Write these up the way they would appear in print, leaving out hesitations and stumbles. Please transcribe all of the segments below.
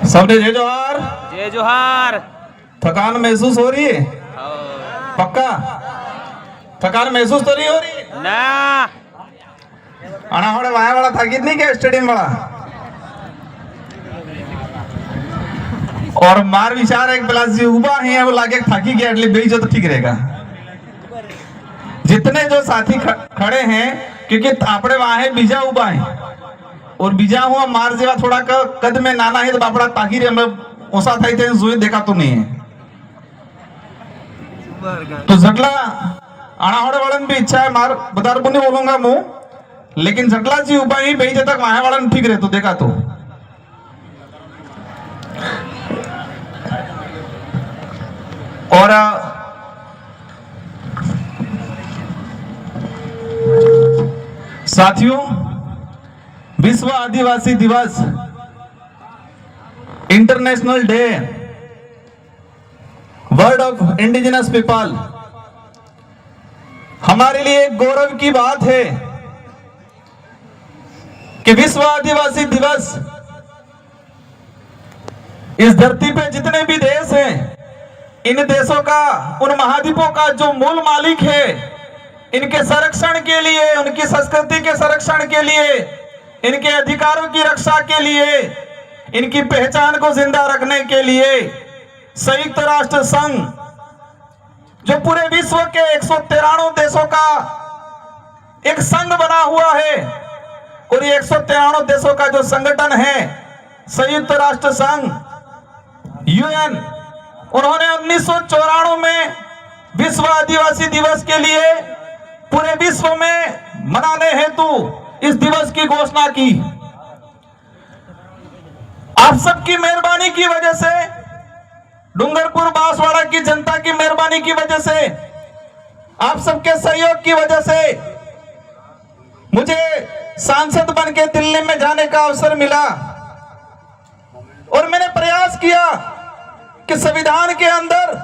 सबने जय जोहार। जय जोहार। थकान महसूस हो रही है? पक्का थकान महसूस तो नहीं हो रही ना? आना होड़े वाया वाला थाकी नहीं क्या स्टेडियम वाला? और मार विचार एक प्लस जी उबा है वो लागे थाकी गया एटली बेई जो तो ठीक रहेगा। जितने जो साथी खड़े हैं क्योंकि आपड़े वहां है बीजा उबा है और बीजा हुआ मार जेवा थोड़ा कद में नाना है तो बापड़ा ताकी रे मैं ओसा थाई थे जुए देखा तो नहीं है तो जटला आना होड़े वालन भी इच्छा है मार बदार को नहीं बोलूंगा मुंह लेकिन जटला जी उबा ही बेई तक वहां वालन ठीक रहे तो देखा तो और साथियों विश्व आदिवासी दिवस international day world of indigenous people हमारे लिए एक गौरव की बात है कि विश्व आदिवासी दिवस इस धरती पे जितने भी देश हैं इन देशों का उन महाद्वीपों का जो मूल मालिक है इनके संरक्षण के लिए उनकी संस्कृति के संरक्षण के लिए इनके अधिकारों की रक्षा के लिए इनकी पहचान को जिंदा रखने के लिए संयुक्त राष्ट्र संघ जो पूरे विश्व के 193 देशों का एक संघ बना हुआ है और ये 193 देशों का जो संगठन है संयुक्त राष्ट्र संघ यूएन उन्होंने 1994 में विश्व आदिवासी दिवस के लिए पूरे विश्व में मनाने हेतु इस दिवस की घोषणा की। आप सबकी मेहरबानी की वजह से डूंगरपुर बांसवाड़ा की जनता की मेहरबानी की वजह से आप सबके सहयोग की वजह से मुझे सांसद बन के दिल्ली में जाने का अवसर मिला और मैंने प्रयास किया कि संविधान के अंदर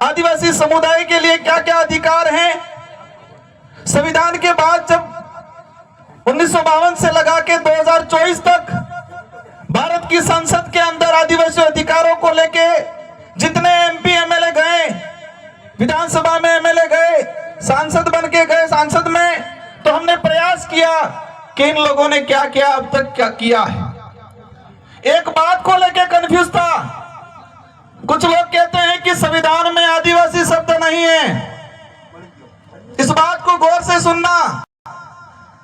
आदिवासी समुदाय के लिए क्या क्या अधिकार हैं। संविधान के बाद जब 1952 से लगा के 2024 तक भारत की संसद के अंदर आदिवासी अधिकारों को लेके जितने एमपी एमएलए गए विधानसभा में एमएलए गए सांसद बन के गए सांसद में तो हमने प्रयास किया कि इन लोगों ने क्या क्या अब तक क्या किया है। एक बात को लेके कंफ्यूज था। कुछ लोग कहते हैं कि संविधान में आदिवासी शब्द नहीं है, इस बात को गौर से सुनना।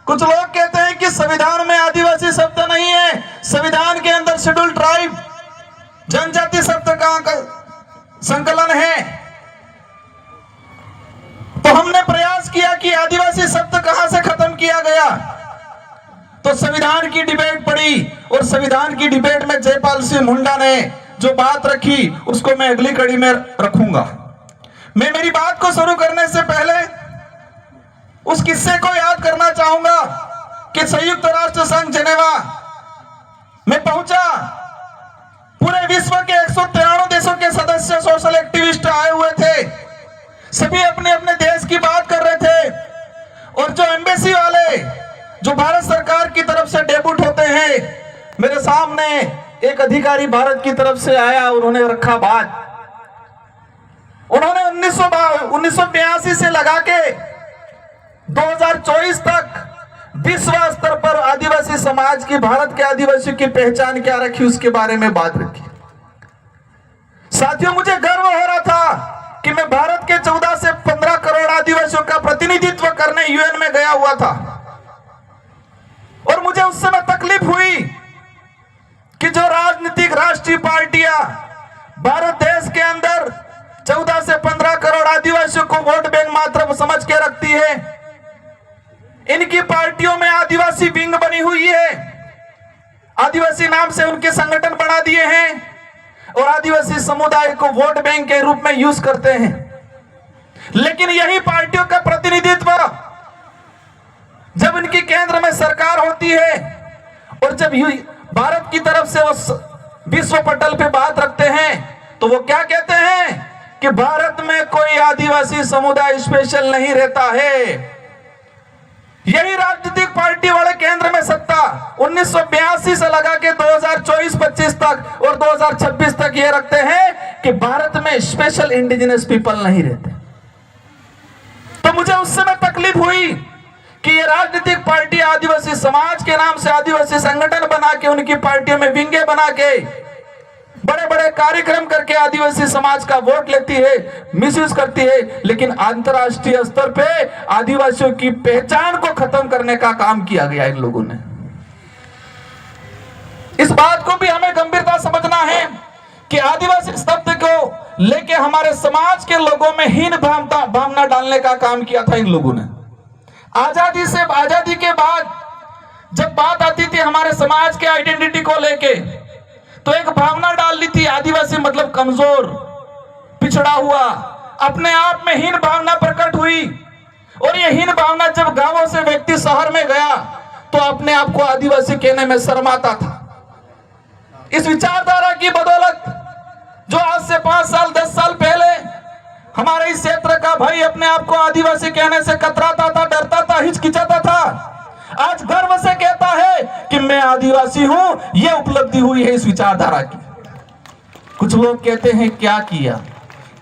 कुछ लोग कहते हैं कि संविधान में आदिवासी शब्द नहीं है, संविधान के अंदर शेड्यूल ट्राइब जनजाति शब्द का संकलन है। तो हमने प्रयास किया कि आदिवासी शब्द कहां से खत्म किया गया तो संविधान की डिबेट पड़ी और संविधान की डिबेट में जयपाल सिंह मुंडा ने जो बात रखी उसको मैं अगली कड़ी में रखूंगा। मैं मेरी बात को शुरू करने से पहले उस किस्से को याद करना चाहूंगा कि संयुक्त राष्ट्र संघ जेनेवा में पहुंचा। पूरे विश्व के 193 देशों के सदस्य सोशल एक्टिविस्ट आए हुए थे। सभी अपने अपने देश की बात कर रहे थे और जो एम्बेसी वाले जो भारत सरकार की तरफ से डेब्यूट होते हैं मेरे सामने एक अधिकारी भारत की तरफ से आया। उन्होंने रखा बात। उन्होंने 1982 से लगा के 2024 तक विश्व स्तर पर आदिवासी समाज की भारत के आदिवासियों की पहचान क्या रखी उसके बारे में बात रखी। साथियों मुझे गर्व हो रहा था कि मैं भारत के 14 से 15 करोड़ आदिवासियों का प्रतिनिधित्व करने यूएन में गया हुआ था और मुझे उस समय तकलीफ हुई कि जो राजनीतिक राष्ट्रीय पार्टियां भारत देश के अंदर 14 से 15 करोड़ आदिवासियों को वोट बैंक मात्र समझ के रखती है। इनकी पार्टियों में आदिवासी विंग बनी हुई है, आदिवासी नाम से उनके संगठन बना दिए हैं और आदिवासी समुदाय को वोट बैंक के रूप में यूज करते हैं। लेकिन यही पार्टियों का प्रतिनिधित्व जब इनकी केंद्र में सरकार होती है और जब भारत की तरफ से वो विश्व पटल पे बात रखते हैं तो वो क्या कहते हैं कि भारत में कोई आदिवासी समुदाय स्पेशल नहीं रहता है। यही राजनीतिक पार्टी वाले केंद्र में सत्ता 1982 से लगा के 2024-25 तक और 2026 तक ये रखते हैं कि भारत में स्पेशल इंडिजिनस पीपल नहीं रहते। तो मुझे उस समय तकलीफ हुई कि ये राजनीतिक पार्टी आदिवासी समाज के नाम से आदिवासी संगठन बना के, उनकी पार्टियों में विंगे बना के, बड़े बड़े कार्यक्रम करके आदिवासी समाज का वोट लेती है, मिसयूज करती है, लेकिन अंतरराष्ट्रीय स्तर पे आदिवासियों की पहचान को खत्म करने का काम किया गया इन लोगों ने। इस बात को भी हमें गंभीरता समझना है कि आदिवासी शब्द को लेके हमारे समाज के लोगों में हीन भावना डालने का काम किया था इन लोगों ने। आजादी के बाद जब बात आती थी हमारे समाज के आइडेंटिटी को लेके, तो एक भावना डाल ली थी, आदिवासी मतलब कमजोर, पिछड़ा हुआ, अपने आप में हीन भावना प्रकट हुई। और ये हीन भावना जब गांवों से व्यक्ति शहर में गया तो अपने आप को आदिवासी कहने में शर्माता था। इस विचारधारा की बदौलत जो आज से 5 साल 10 साल पहले हमारे इस क्षेत्र का भाई अपने आप को आदिवासी कहने से कतराता था, डरता था, हिचकिचाता था, आज गर्व से कहता है कि मैं आदिवासी हूं। यह उपलब्धि हुई है इस विचारधारा की। कुछ लोग कहते हैं क्या किया,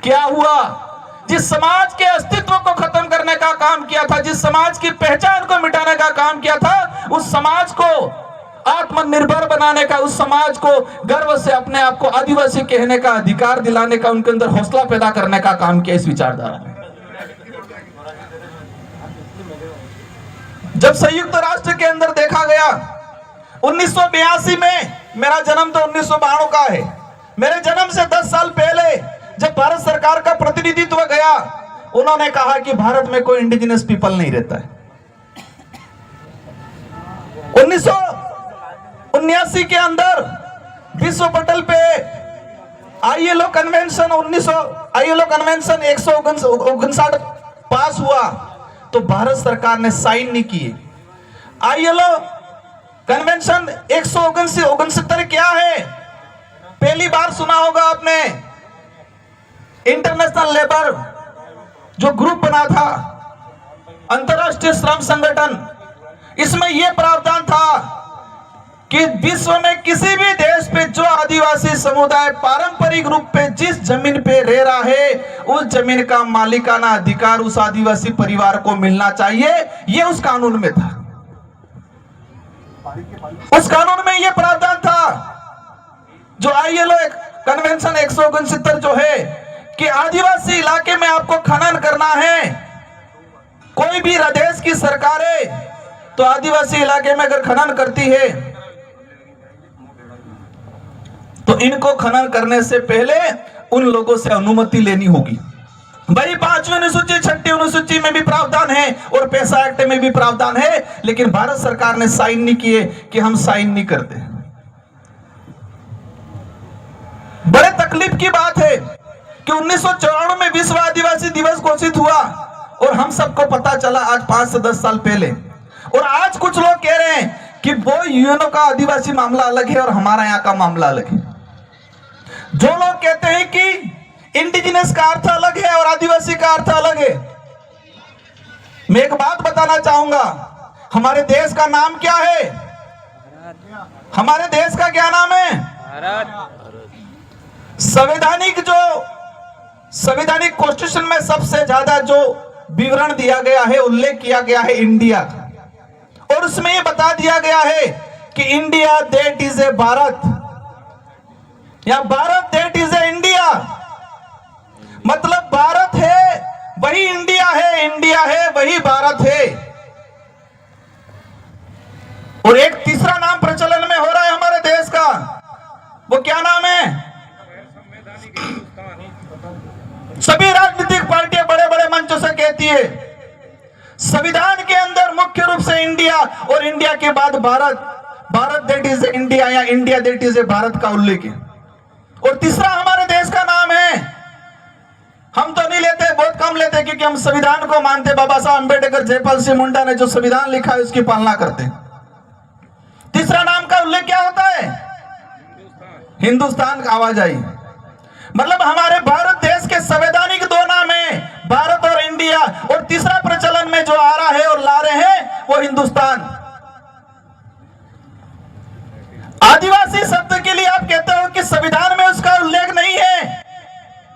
क्या हुआ? जिस समाज के अस्तित्व को खत्म करने का काम किया था, जिस समाज की पहचान को मिटाने का काम किया था, उस समाज को आत्मनिर्भर बनाने का, उस समाज को गर्व से अपने आप को आदिवासी कहने का अधिकार दिलाने का, उनके अंदर हौसला पैदा करने का काम किया इस विचारधारा ने। जब संयुक्त राष्ट्र के अंदर देखा गया 1982 में, मेरा जन्म तो 1992 का है, मेरे जन्म से 10 साल पहले जब भारत सरकार का प्रतिनिधित्व गया, उन्होंने कहा कि भारत में कोई इंडिजिनस पीपल नहीं रहता है। 1979 के अंदर विश्व पटल पे आईएलओ कन्वेंशन 159 पास हुआ, तो भारत सरकार ने साइन नहीं किए। आईएलओ कन्वेंशन 169 क्या है? पहली बार सुना होगा आपने। इंटरनेशनल लेबर जो ग्रुप बना था, अंतरराष्ट्रीय श्रम संगठन, इसमें यह प्रावधान था कि विश्व में किसी भी देश पे जो आदिवासी समुदाय पारंपरिक रूप पे जिस जमीन पे रह रहा है, उस जमीन का मालिकाना अधिकार उस आदिवासी परिवार को मिलना चाहिए। ये उस कानून में था, उस कानून में यह प्रावधान था। जो आईएलओ कन्वेंशन 169 जो है कि आदिवासी इलाके में आपको खनन करना है, कोई भी देश की सरकारें तो आदिवासी इलाके में अगर खनन करती है तो इनको खनन करने से पहले उन लोगों से अनुमति लेनी होगी। भाई 5वीं अनुसूची 6ठी अनुसूची में भी प्रावधान है और पैसा एक्ट में भी प्रावधान है, लेकिन भारत सरकार ने साइन नहीं किए कि हम साइन नहीं करते। बड़े तकलीफ की बात है कि 1994 में विश्व आदिवासी दिवस घोषित हुआ और हम सबको पता चला आज 5 से 10 साल पहले। और आज कुछ लोग कह रहे हैं कि वो यूएनओ का आदिवासी मामला अलग है और हमारा यहाँ का मामला अलग है। जो लोग कहते हैं कि इंडिजिनस का अर्थ अलग है और आदिवासी का अर्थ अलग है, मैं एक बात बताना चाहूंगा, हमारे देश का नाम क्या है? हमारे देश का क्या नाम है? संवैधानिक कॉन्स्टिट्यूशन में सबसे ज्यादा जो विवरण दिया गया है, उल्लेख किया गया है इंडिया का, और उसमें यह बता दिया गया है कि India that is a Bharat, या Bharat that is a India. मतलब भारत है वही इंडिया है, इंडिया है वही भारत है। और एक तीसरा नाम प्रचलन में हो रहा है हमारे देश का, वो क्या नाम है? सभी राजनीतिक पार्टियां बड़े बड़े मंचों से कहती है संविधान के अंदर मुख्य रूप से इंडिया और इंडिया के बाद Bharat, Bharat that is India या India that is a Bharat का उल्लेख है। और तीसरा हमारे देश का नाम है, हम तो नहीं लेते, बहुत कम लेते, क्योंकि हम संविधान को मानते। बाबा साहब अंबेडकर, जयपाल सिंह मुंडा ने जो संविधान लिखा है उसकी पालना करते। तीसरा नाम का उल्लेख क्या होता है? हिंदुस्तान का आवाज आई। मतलब हमारे भारत देश के संवैधानिक 2 नाम है, भारत और इंडिया, और तीसरा प्रचलन में जो आ रहा है और ला रहे हैं वो हिंदुस्तान। आदिवासी शब्द के लिए आप कहते हो कि संविधान में उसका उल्लेख नहीं है,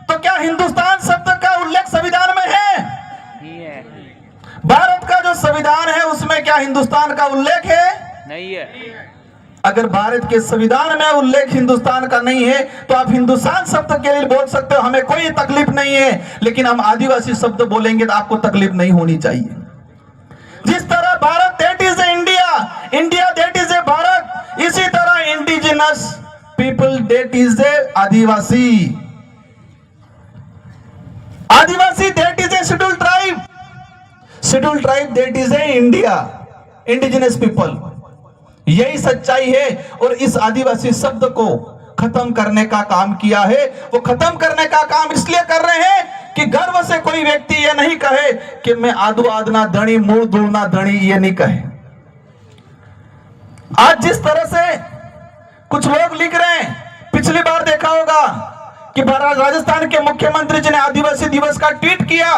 तो क्या हिंदुस्तान शब्द का उल्लेख संविधान में है? भारत का जो संविधान है उसमें क्या हिंदुस्तान का उल्लेख है? नहीं है। अगर भारत के संविधान में उल्लेख हिंदुस्तान का नहीं है तो आप हिंदुस्तान शब्द के लिए बोल सकते हो, हमें कोई तकलीफ नहीं है, लेकिन हम आदिवासी शब्द बोलेंगे तो आपको तकलीफ नहीं होनी चाहिए। जिस तरह Bharat that is India, India that is a Bharat, इसी तरह indigenous people that is A Adivasi, Adivasi that is A schedule tribe, schedule tribe that is a India, indigenous people. यही सच्चाई है। और इस आदिवासी शब्द को खत्म करने का काम किया है। वो खत्म करने का काम इसलिए कर रहे हैं कि गर्व से कोई व्यक्ति ये नहीं कहे कि मैं आदू आदना धनी मूल दूना धनी, ये नहीं कहे। आज जिस तरह से कुछ लोग लिख रहे हैं, पिछली बार देखा होगा कि राजस्थान के मुख्यमंत्री जी ने आदिवासी दिवस का ट्वीट किया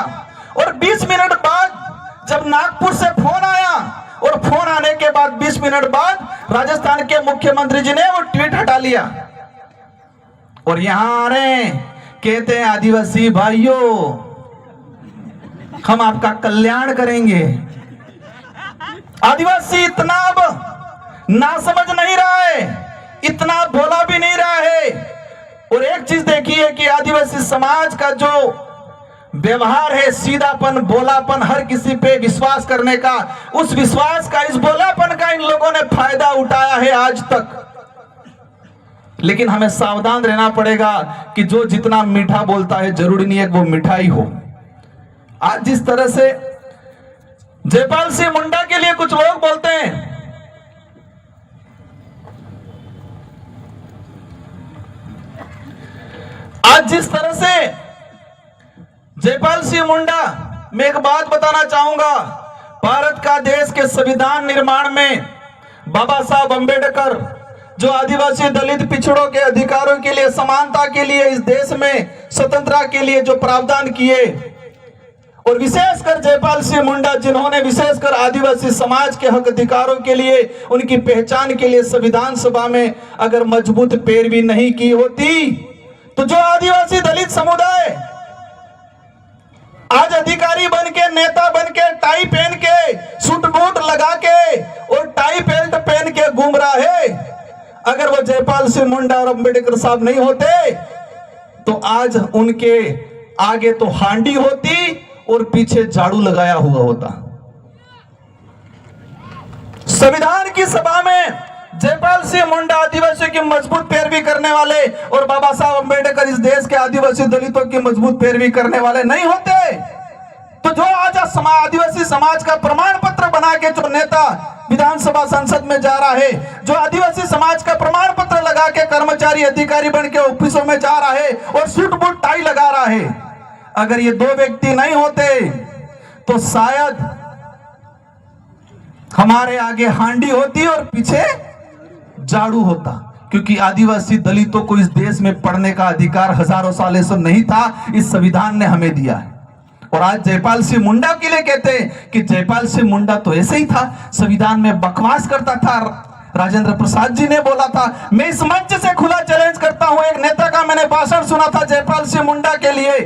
और 20 मिनट बाद जब नागपुर से फोन आया और फोन आने के बाद 20 मिनट बाद राजस्थान के मुख्यमंत्री जी ने वो ट्वीट हटा लिया और यहां आ रहे हैं, कहते हैं आदिवासी भाइयों हम आपका कल्याण करेंगे। आदिवासी इतना अब ना समझ नहीं रहा है, इतना भोला भी नहीं रहा है। और एक चीज देखिए कि आदिवासी समाज का जो व्यवहार है, सीधापन, भोलापन, हर किसी पे विश्वास करने का, उस विश्वास का, इस भोलापन का इन लोगों ने फायदा उठाया है आज तक। लेकिन हमें सावधान रहना पड़ेगा कि जो जितना मीठा बोलता है जरूरी नहीं है कि वो मिठाई हो। आज जिस तरह से जयपाल सिंह मुंडा के लिए कुछ लोग बोलते हैं, आज जिस तरह से जयपाल सिंह मुंडा, मैं एक बात बताना चाहूंगा, भारत का देश के संविधान निर्माण में बाबा साहब अंबेडकर जो आदिवासी दलित पिछड़ों के अधिकारों के लिए, समानता के लिए, इस देश में स्वतंत्रता के लिए जो प्रावधान किए, और विशेषकर जयपाल सिंह मुंडा जिन्होंने विशेषकर आदिवासी समाज के हक अधिकारों के लिए, उनकी पहचान के लिए संविधान सभा में अगर मजबूत पैरवी नहीं की होती तो जो आदिवासी दलित समुदाय आज अधिकारी बन के, नेता बन के, टाई पहन के, सूट बूट लगा के और टाई बेल्ट पहन के घूम रहा है, अगर वो जयपाल सिंह मुंडा और अंबेडकर साहब नहीं होते तो आज उनके आगे तो हांडी होती और पीछे झाड़ू लगाया हुआ होता। संविधान की सभा में जयपाल सिंह मुंडा आदिवासियों की मजबूत पैरवी करने वाले और बाबा साहब अंबेडकर इस देश के आदिवासी दलितों की मजबूत पैरवी करने वाले नहीं होते तो जो आज आदिवासी समाज का प्रमाण पत्र बना के जो नेता विधानसभा संसद में जा रहा है, जो आदिवासी समाज का प्रमाण पत्र लगा के कर्मचारी अधिकारी बन के ऑफिसों में जा रहा है और सूट बूट टाई लगा रहा है, अगर ये दो व्यक्ति नहीं होते तो शायद हमारे आगे हांडी होती और पीछे झाड़ू होता। क्योंकि आदिवासी दलितों को इस देश में पढ़ने का अधिकार हजारों सालों से नहीं था, इस संविधान ने हमें दिया है। और आज जयपाल सिंह मुंडा के लिए कहते हैं कि जयपाल सिंह मुंडा तो ऐसे ही था, संविधान में बकवास करता था, राजेंद्र प्रसाद जी ने बोला था। मैं इस मंच से खुला चैलेंज करता हूं, एक नेता का मैंने भाषण सुना था जयपाल सिंह मुंडा के लिए,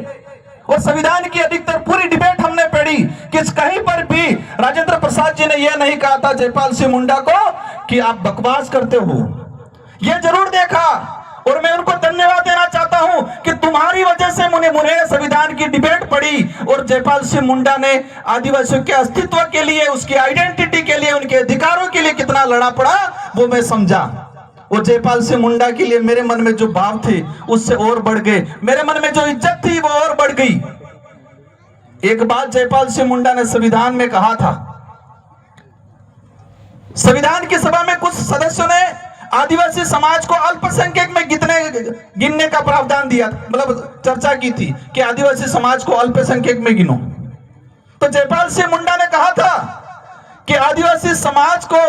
और संविधान की अधिकतर पूरी डिबेट हमने पढ़ी कि कहीं पर भी राजेंद्र प्रसाद जी ने यह नहीं कहा था जयपाल सिंह मुंडा को कि आप बकवास करते हो। यह जरूर देखा और मैं उनको धन्यवाद देना चाहता हूं कि तुम्हारी वजह से मुझे संविधान की डिबेट पढ़ी और जयपाल सिंह मुंडा ने आदिवासियों के अस्तित्व के लिए, उसकी आइडेंटिटी के लिए, उनके अधिकारों के लिए कितना लड़ा पड़ा वो मैं समझा। वो जयपाल सिंह मुंडा के लिए मेरे मन में जो भाव थे उससे और बढ़ गए, मेरे मन में जो इज्जत थी वो और बढ़ गई। एक बात जयपाल सिंह मुंडा ने संविधान में कहा था, संविधान की सभा में कुछ सदस्यों ने आदिवासी समाज को अल्पसंख्यक में गिनने का प्रावधान दिया, मतलब चर्चा की थी कि आदिवासी समाज को अल्पसंख्यक में गिनो। तो जयपाल सिंह मुंडा ने कहा था कि आदिवासी समाज को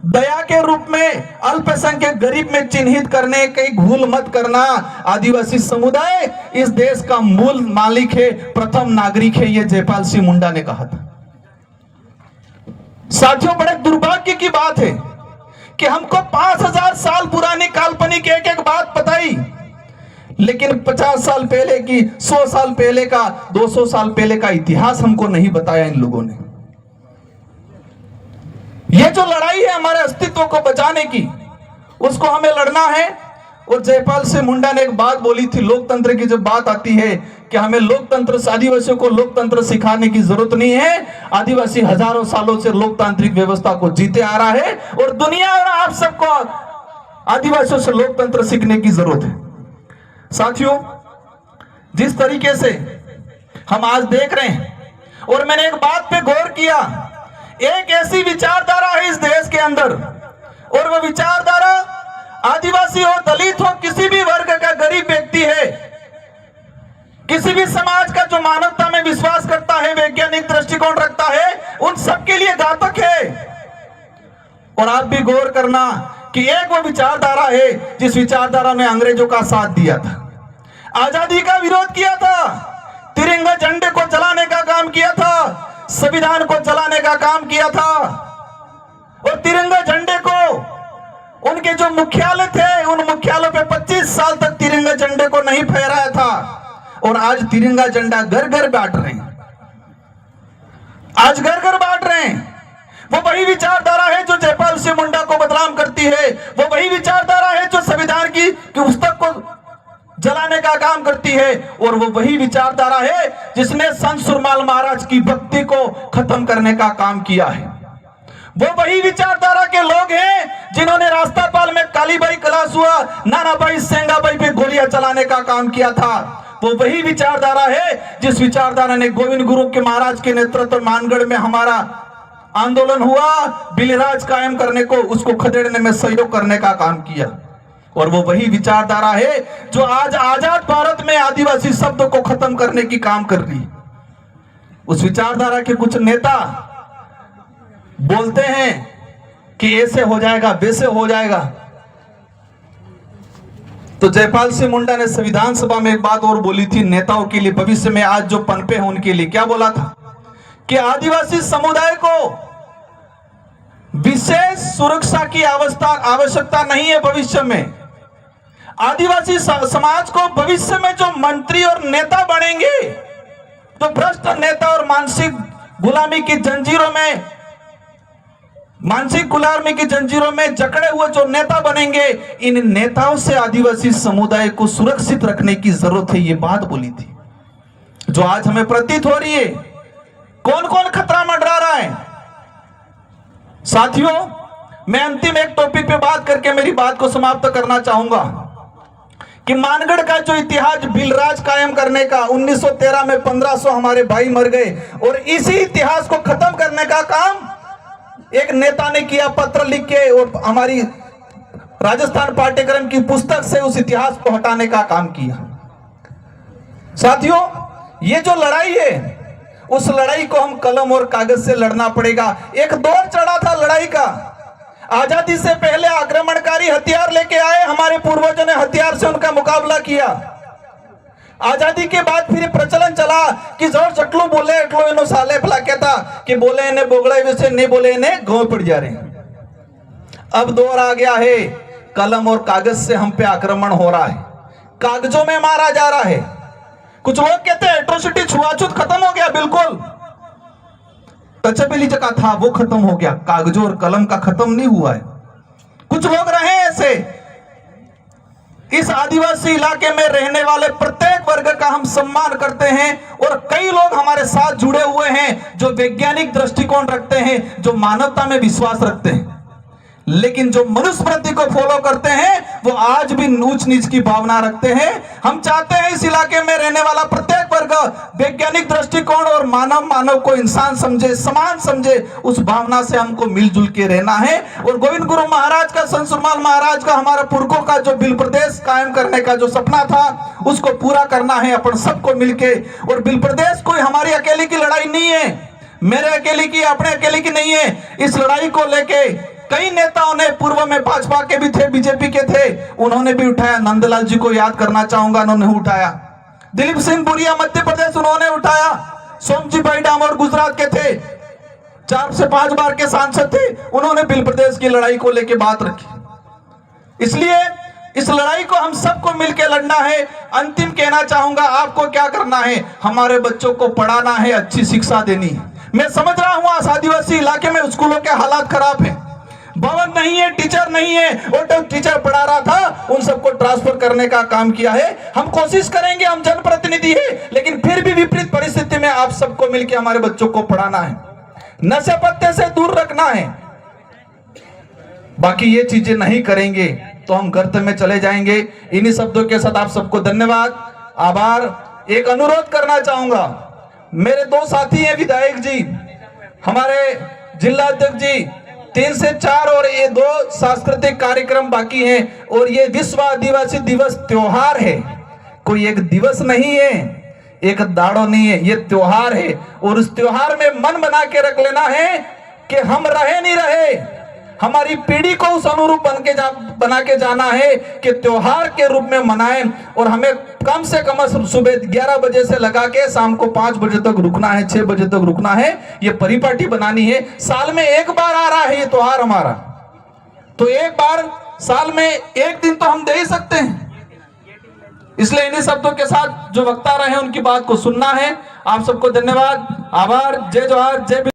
दया के रूप में अल्पसंख्यक गरीब में चिन्हित करने की भूल मत करना। आदिवासी समुदाय इस देश का मूल मालिक है, प्रथम नागरिक है, यह जयपाल सिंह मुंडा ने कहा था। साथियों, बड़े दुर्भाग्य की बात है कि हमको 5000 साल पुरानी काल्पनिक एक एक बात बताई, लेकिन 50 साल पहले की, 100 साल पहले का, 200 साल पहले का इतिहास हमको नहीं बताया इन लोगों ने। ये जो लड़ाई है हमारे अस्तित्व को बचाने की, उसको हमें लड़ना है। और जयपाल सिंह मुंडा ने एक बात बोली थी, लोकतंत्र की जब बात आती है कि हमें लोकतंत्र, आदिवासियों को लोकतंत्र सिखाने की जरूरत नहीं है। आदिवासी हजारों सालों से लोकतांत्रिक व्यवस्था को जीते आ रहा है और दुनिया और आप सबको आदिवासियों से लोकतंत्र सीखने की जरूरत है। साथियों, जिस तरीके से हम आज देख रहे हैं, और मैंने एक बात पे गौर किया, एक ऐसी विचारधारा है इस देश के अंदर, और वह विचारधारा आदिवासी हो, दलित हो, किसी भी वर्ग का गरीब व्यक्ति है, किसी भी समाज का जो मानवता में विश्वास करता है, वैज्ञानिक दृष्टिकोण रखता है, उन सबके लिए घातक है। और आप भी गौर करना कि एक वो विचारधारा है जिस विचारधारा ने अंग्रेजों का साथ दिया था, आजादी का विरोध किया था, तिरंगा झंडे को जलाने का काम किया था, संविधान को जलाने का काम किया था, और तिरंगा झंडे को उनके जो मुख्यालय थे, उन मुख्यालयों पे 25 साल तक तिरंगा झंडे को नहीं फहराया था। और आज तिरंगा झंडा घर घर बांट रहे हैं, आज घर घर बांट रहे हैं। वो वही विचारधारा है जो जयपाल सिंह मुंडा को बदनाम करती है, वो वही विचारधारा है जो संविधान की पुस्तक को जलाने का काम करती है, और वो वही विचारधारा है जिसने संत सुरमाल महाराज की भक्ति को खत्म करने का काम किया है। वो वही विचारधारा के लोग हैं जिन्होंने रास्तापाल में कालीबाई कलासुआ, नानाबाई, सेंगाबाई पे गोलियां चलाने का काम किया था। वो वही विचारधारा है जिस विचारधारा ने गोविंद गुरु के महाराज के नेतृत्व मानगढ़ में हमारा आंदोलन हुआ, बिलराज कायम करने को, उसको खदेड़ने में सहयोग करने का काम किया। और वो वही विचारधारा है जो आज आजाद भारत में आदिवासी शब्द को खत्म करने की काम कर रही। उस विचारधारा के कुछ नेता बोलते हैं कि ऐसे हो जाएगा, वैसे हो जाएगा। तो जयपाल सिंह मुंडा ने संविधान सभा में एक बात और बोली थी नेताओं के लिए, भविष्य में आज जो पनपे हैं उनके लिए। क्या बोला था कि आदिवासी समुदाय को विशेष सुरक्षा की आवश्यकता नहीं है भविष्य में। आदिवासी समाज को भविष्य में जो मंत्री और नेता बनेंगे, तो भ्रष्ट नेता और मानसिक गुलामी की जंजीरों में जकड़े हुए जो नेता बनेंगे, इन नेताओं से आदिवासी समुदाय को सुरक्षित रखने की जरूरत है। ये बात बोली थी जो आज हमें प्रतीत हो रही है। कौन कौन खतरा मंडरा रहा है? साथियों, मैं अंतिम एक टॉपिक पे बात करके मेरी बात को समाप्त करना चाहूंगा कि मानगढ़ का जो इतिहास बिलराज कायम करने का, 1913 में 1500 हमारे भाई मर गए, और इसी इतिहास को खत्म करने का काम एक नेता ने किया, पत्र लिख के, और हमारी राजस्थान पाठ्यक्रम की पुस्तक से उस इतिहास को हटाने का काम किया। साथियों, ये जो लड़ाई है, उस लड़ाई को हम कलम और कागज से लड़ना पड़ेगा। एक दौर चढ़ा था लड़ाई का। आजादी से पहले आक्रमणकारी हथियार लेके आए, हमारे पूर्वजों ने हथियार से उनका मुकाबला किया। आजादी के बाद फिर प्रचलन चला कि जोर चटलू बोले एटलो इनो साले फला कहता कि बोले इन्हें बोगड़ा वैसे नहीं बोले इन्हें गांव पड़ जा रहे हैं। अब दौर आ गया है, कलम और कागज से हम पे आक्रमण हो रहा है, कागजों में मारा जा रहा है। कुछ लोग कहते हैं एट्रोसिटी, छुआछूत खत्म हो गया। बिल्कुल, टचेबली जगह था वो खत्म हो गया, कागजों और कलम का खत्म नहीं हुआ है। कुछ लोग रहे ऐसे। इस आदिवासी इलाके में रहने वाले प्रत्येक वर्ग का हम सम्मान करते हैं, और कई लोग हमारे साथ जुड़े हुए हैं जो वैज्ञानिक दृष्टिकोण रखते हैं, जो मानवता में विश्वास रखते हैं, लेकिन जो मनुस्मृति को फॉलो करते हैं वो आज भी ऊंच नीच की भावना रखते हैं। हम चाहते हैं इस इलाके में रहने वाला प्रत्येक वर्ग वैज्ञानिक दृष्टिकोण और मानव को इंसान समझे, समान समझे। उस भावना से हमको मिलजुल के रहना है। और गोविंद गुरु महाराज का, संत सुरमाल महाराज का, हमारे पुरखों का जो बिल प्रदेश कायम करने का जो सपना था, उसको पूरा करना है अपन सबको मिलके। और बिल प्रदेश कोई हमारी अकेले की लड़ाई नहीं है, मेरे अकेले की, अपने अकेले की नहीं है। इस लड़ाई को लेके कई नेताओं ने, पूर्व में भाजपा के भी थे, बीजेपी के थे, उन्होंने भी उठाया। नंदलाल जी को याद करना चाहूंगा, उन्होंने उठाया। दिलीप सिंह बुरिया मध्य प्रदेश, उन्होंने उठाया। सोमजी भाई डामोर गुजरात के थे। 4 से 5 बार के सांसद थे, उन्होंने बिल प्रदेश की लड़ाई को लेकर बात रखी। इसलिए इस लड़ाई को हम सबको मिलकर लड़ना है। अंतिम कहना चाहूंगा, आपको क्या करना है, हमारे बच्चों को पढ़ाना है, अच्छी शिक्षा देनी है। मैं समझ रहा हूं आज आदिवासी इलाके में स्कूलों के हालात खराब है, भवन नहीं है, टीचर नहीं है, और जो टीचर पढ़ा रहा था उन सबको ट्रांसफर करने का काम किया है। हम कोशिश करेंगे, हम जनप्रतिनिधि है, लेकिन फिर भी विपरीत परिस्थिति में आप सबको मिलकर हमारे बच्चों को पढ़ाना है, नशे पत्ते से दूर रखना है। बाकी ये चीजें नहीं करेंगे तो हम गर्त में चले जाएंगे। इन्हीं शब्दों के साथ आप सबको धन्यवाद, आभार। एक अनुरोध करना चाहूंगा, मेरे 2 साथी हैं विधायक जी, हमारे जिला अध्यक्ष जी, 3 से 4 और ये 2 सांस्कृतिक कार्यक्रम बाकी हैं। और ये विश्व आदिवासी दिवस त्योहार है, कोई एक दिवस नहीं है, एक दाड़ो नहीं है, ये त्योहार है। और उस त्योहार में मन बना के रख लेना है कि हम रहे नहीं रहे, हमारी पीढ़ी को उस अनुरूप बना के जाना है कि त्योहार के रूप में मनाएं। और हमें कम से कम सुबह 11 बजे से लगा के शाम को 5 बजे तक रुकना है, 6 बजे तक रुकना है। ये परिपाटी बनानी है। साल में एक बार आ रहा है ये त्योहार हमारा, तो एक बार साल में एक दिन तो हम दे ही सकते हैं। इसलिए इन्हीं शब्दों के साथ जो वक्ता रहे उनकी बात को सुनना है। आप सबको धन्यवाद, आभार। जय जोहार, जय